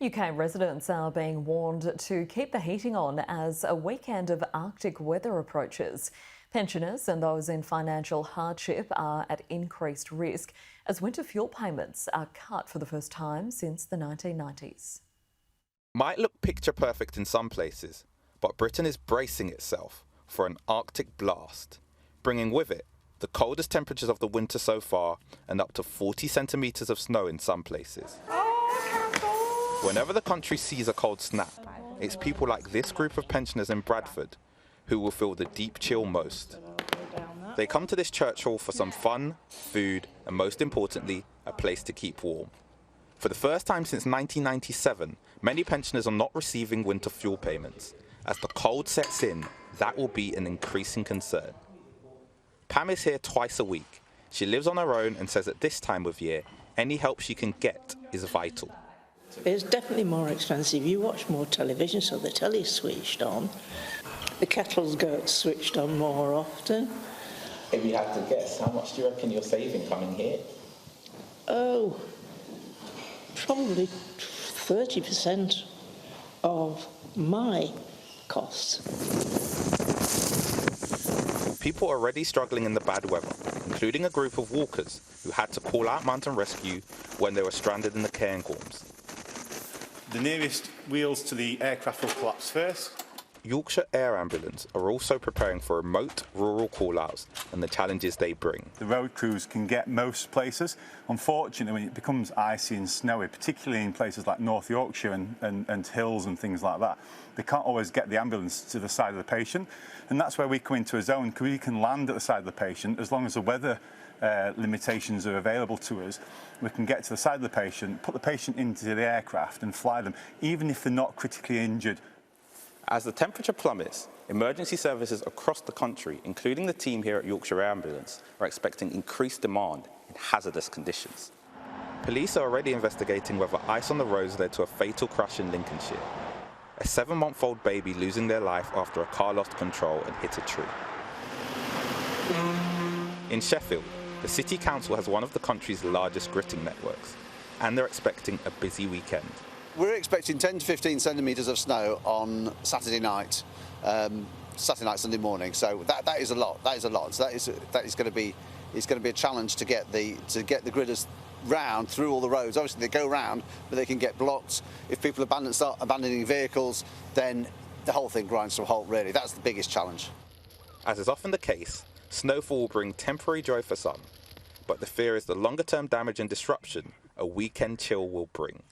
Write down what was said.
UK residents are being warned to keep the heating on as a weekend of Arctic weather approaches. Pensioners and those in financial hardship are at increased risk as winter fuel payments are cut for the first time since the 1990s. Might look picture perfect in some places, but Britain is bracing itself for an Arctic blast, bringing with it the coldest temperatures of the winter so far and up to 40 centimetres of snow in some places. Whenever the country sees a cold snap, it's people like this group of pensioners in Bradford who will feel the deep chill most. They come to this church hall for some fun, food, and most importantly, a place to keep warm. For the first time since 1997, many pensioners are not receiving winter fuel payments. As the cold sets in, that will be an increasing concern. Pam is here twice a week. She lives on her own and says at this time of year, any help she can get is vital. It's definitely more expensive. You watch more television, so the telly's switched on. The kettles get switched on more often. If you had to guess, how much do you reckon you're saving coming here? Oh, probably 30% of my costs. People are already struggling in the bad weather, including a group of walkers who had to call out mountain rescue when they were stranded in the Cairngorms. The nearest wheels to the aircraft will collapse first. Yorkshire Air Ambulance are also preparing for remote rural call-outs and the challenges they bring. The road crews can get most places. Unfortunately, when it becomes icy and snowy, particularly in places like North Yorkshire and hills and things like that, they can't always get the ambulance to the side of the patient. And that's where we come into a zone, because we can land at the side of the patient as long as the weather limitations are available to us. We can get to the side of the patient, put the patient into the aircraft and fly them, even if they're not critically injured. As the temperature plummets, emergency services across the country, including the team here at Yorkshire Air Ambulance, are expecting increased demand in hazardous conditions. Police are already investigating whether ice on the roads led to a fatal crash in Lincolnshire. A 7-month-old baby losing their life after a car lost control and hit a tree. In Sheffield, the City Council has one of the country's largest gritting networks, and they're expecting a busy weekend. We're expecting 10 to 15 centimetres of snow on Saturday night, Sunday morning. So that is a lot. That is a lot. So that is going to be a challenge to get the gridders round through all the roads. Obviously they go round, but they can get blocked. If people start abandoning vehicles, then the whole thing grinds to a halt. Really, that's the biggest challenge. As is often the case, snowfall will bring temporary joy for some, but the fear is the longer-term damage and disruption a weekend chill will bring.